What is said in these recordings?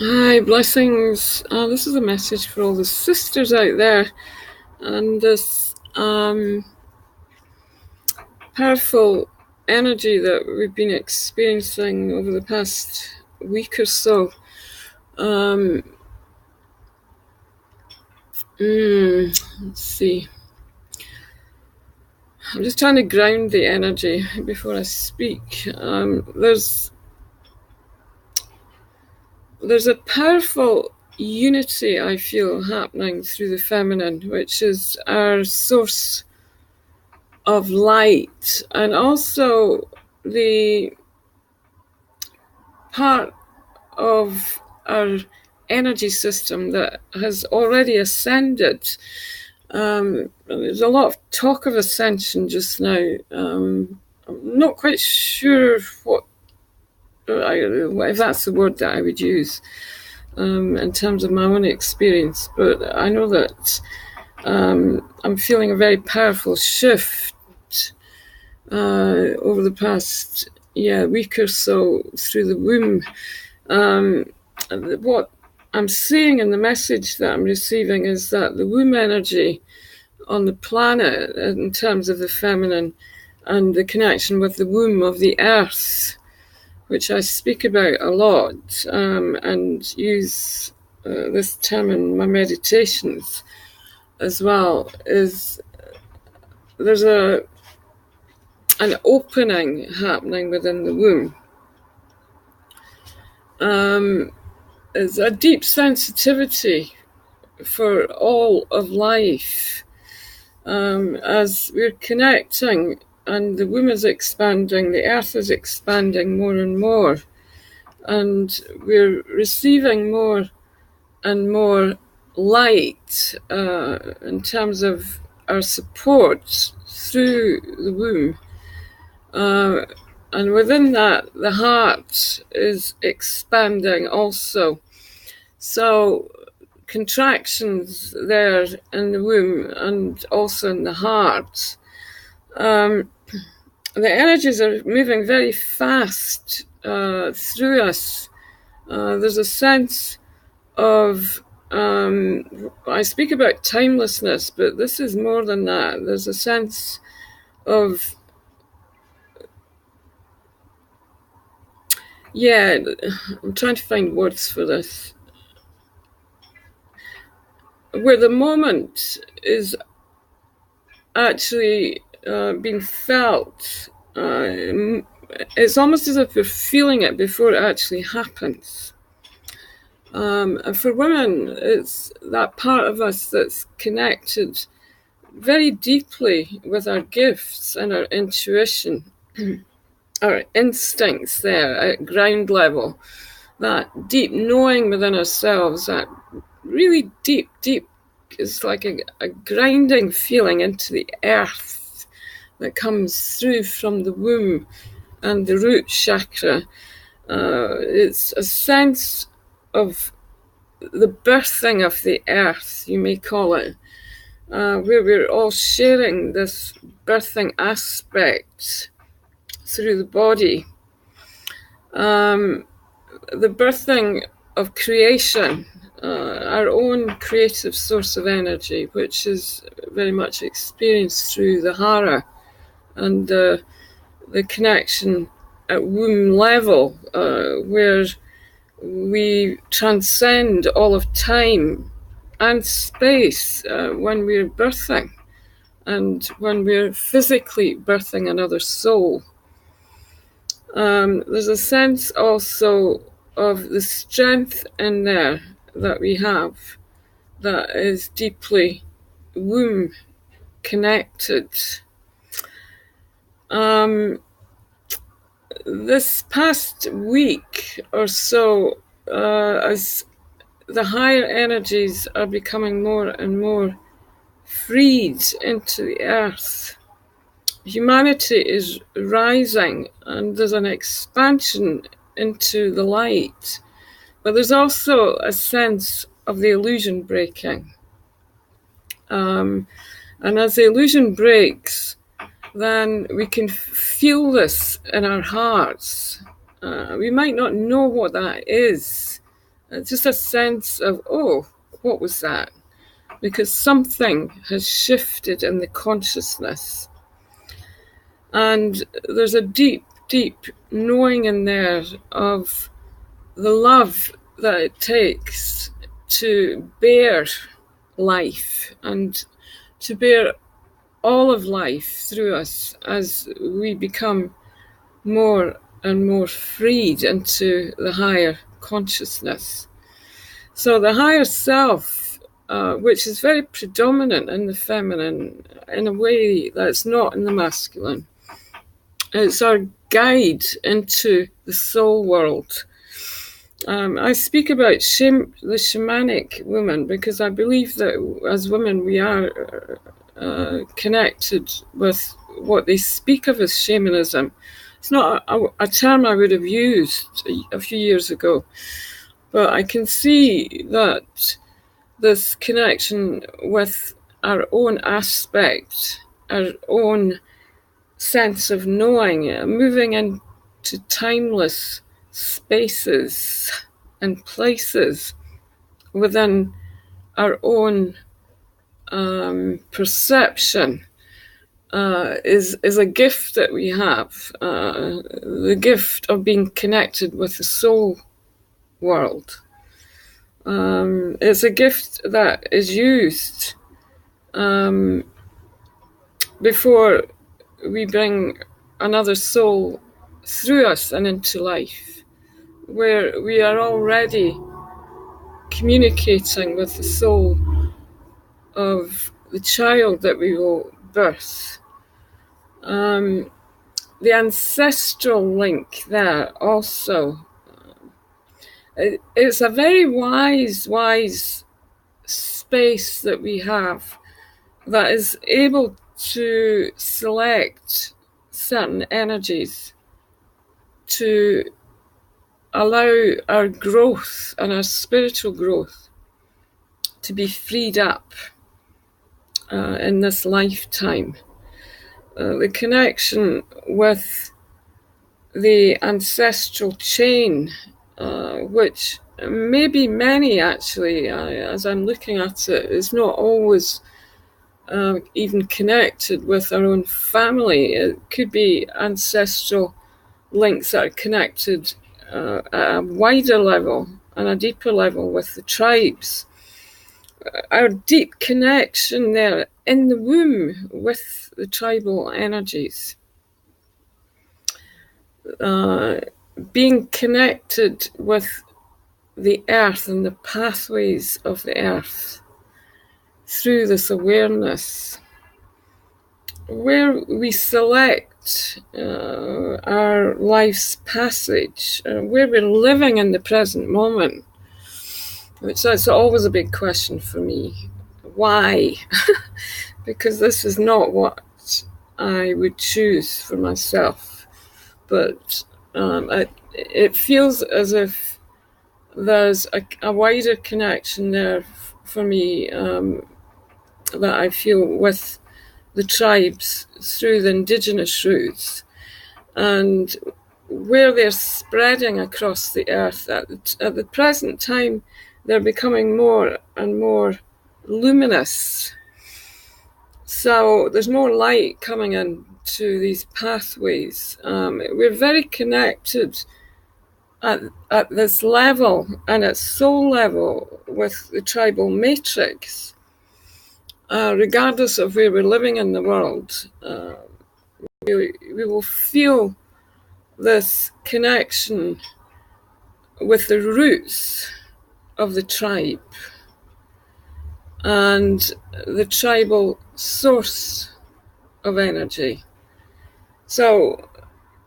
Hi, blessings. This is a message for all the sisters out there, and this powerful energy that we've been experiencing over the past week or so. Let's see. I'm just trying to ground the energy before I speak. There's a powerful unity I feel happening through the feminine, which is our source of light, and also the part of our energy system that has already ascended. There's a lot of talk of ascension just now. I'm not quite sure if that's the word that I would use in terms of my own experience, but I know that I'm feeling a very powerful shift over the past week or so through the womb. What I'm seeing in the message that I'm receiving is that the womb energy on the planet, in terms of the feminine and the connection with the womb of the earth, which I speak about a lot and use this term in my meditations as well, is there's an opening happening within the womb. There's a deep sensitivity for all of life as we're connecting, and the womb is expanding, the earth is expanding more and more, and we're receiving more and more light in terms of our support through the womb. And within that, the heart is expanding also. So contractions there in the womb and also in the heart. The energies are moving very fast through us. There's a sense of, I speak about timelessness, but this is more than that. There's a sense of, I'm trying to find words for this, where the moment is actually being felt. It's almost as if we're feeling it before it actually happens. And for women, it's that part of us that's connected very deeply with our gifts and our intuition, our instincts there at ground level, that deep knowing within ourselves, that really deep, it's like a grinding feeling into the earth that comes through from the womb and the root chakra. It's a sense of the birthing of the earth, you may call it, where we're all sharing this birthing aspect through the body. The birthing of creation, our own creative source of energy, which is very much experienced through the hara and the connection at womb level, where we transcend all of time and space when we're birthing and when we're physically birthing another soul. There's a sense also of the strength in there that we have that is deeply womb connected. This past week or so, as the higher energies are becoming more and more freed into the earth, humanity is rising and there's an expansion into the light. But there's also a sense of the illusion breaking. And as the illusion breaks, then we can feel this in our hearts. We might not know what that is just a sense of, oh, what was that? Because something has shifted in the consciousness. And there's a deep, deep knowing in there of the love that it takes to bear life and to bear all of life through us as we become more and more freed into the higher consciousness. So the higher self, which is very predominant in the feminine in a way that's not in the masculine, it's our guide into the soul world. I speak about the shamanic woman because I believe that as women we are connected with what they speak of as shamanism. It's not a term I would have used a few years ago, but I can see that this connection with our own aspect, our own sense of knowing, moving into timeless spaces and places within our own perception is a gift that we have, the gift of being connected with the soul world. It's a gift that is used before we bring another soul through us and into life, where we are already communicating with the soul of the child that we will birth. The ancestral link there also. It's a very wise space that we have that is able to select certain energies to allow our growth and our spiritual growth to be freed up in this lifetime. The connection with the ancestral chain, which maybe many actually, as I'm looking at it, is not always even connected with our own family. It could be ancestral links that are connected at a wider level and a deeper level with the tribes. Our deep connection there in the womb with the tribal energies. Being connected with the earth and the pathways of the earth through this awareness, where we select our life's passage, where we're living in the present moment, which that's always a big question for me. Why? Because this is not what I would choose for myself. But it feels as if there's a wider connection there for me that I feel with the tribes through the indigenous roots, and where they're spreading across the earth at the present time. They're becoming more and more luminous. So there's more light coming into these pathways. We're very connected at this level and at soul level with the tribal matrix. Regardless of where we're living in the world, we will feel this connection with the roots of the tribe and the tribal source of energy. So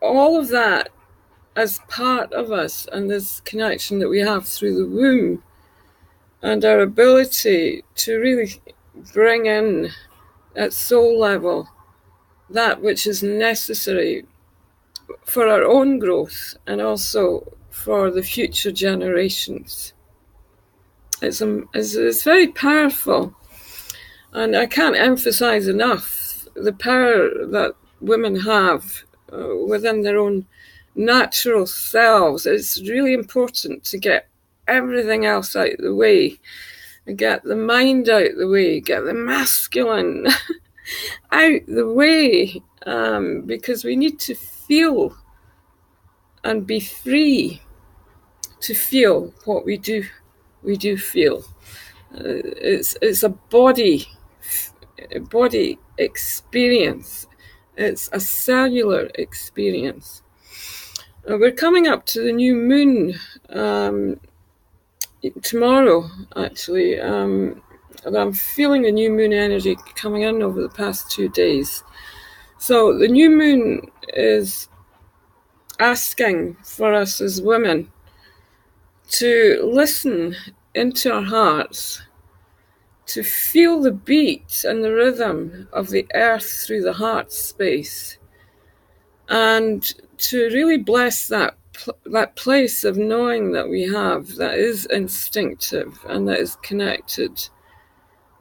all of that as part of us, and this connection that we have through the womb, and our ability to really bring in at soul level that which is necessary for our own growth and also for the future generations. It's very powerful, and I can't emphasize enough the power that women have within their own natural selves. It's really important to get everything else out of the way, get the mind out of the way, get the masculine out the way, because we need to feel and be free to feel what we do feel. It's a body experience. It's a cellular experience. We're coming up to the new moon tomorrow, actually. And I'm feeling the new moon energy coming in over the past 2 days. So the new moon is asking for us as women to listen into our hearts, to feel the beat and the rhythm of the earth through the heart space, and to really bless that place of knowing that we have, that is instinctive and that is connected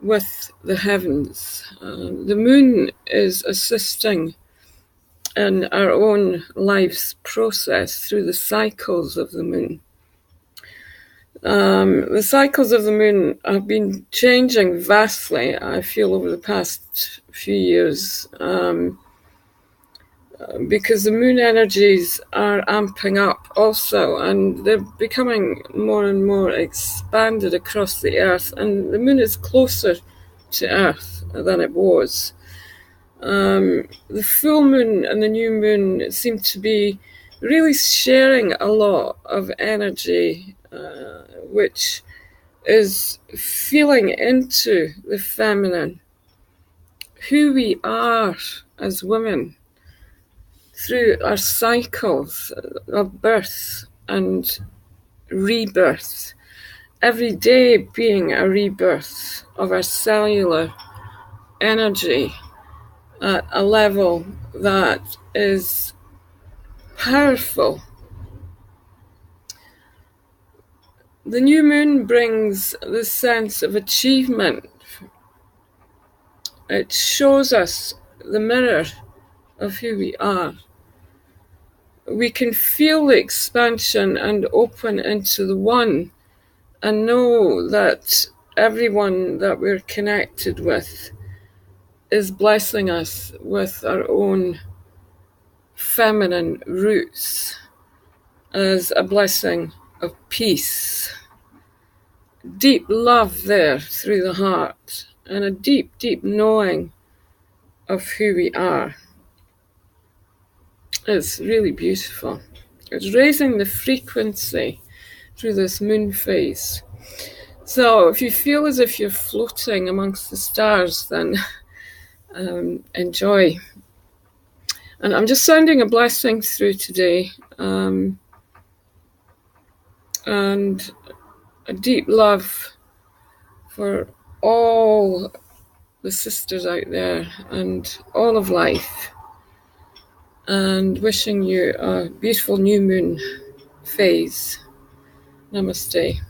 with the heavens. The moon is assisting in our own life's process through the cycles of the moon. The cycles of the moon have been changing vastly, I feel, over the past few years, because the moon energies are amping up also, and they're becoming more and more expanded across the earth, and the moon is closer to earth than it was. The full moon and the new moon seem to be really sharing a lot of energy, which is feeling into the feminine, who we are as women through our cycles of birth and rebirth, every day being a rebirth of our cellular energy at a level that is powerful. The new moon brings this sense of achievement. It shows us the mirror of who we are. We can feel the expansion and open into the one, and know that everyone that we're connected with is blessing us with our own feminine roots as a blessing of peace. Deep love there through the heart, and a deep, deep knowing of who we are. It's really beautiful. It's raising the frequency through this moon phase. So if you feel as if you're floating amongst the stars, then enjoy. And I'm just sending a blessing through today, and a deep love for all the sisters out there and all of life, and wishing you a beautiful new moon phase. Namaste.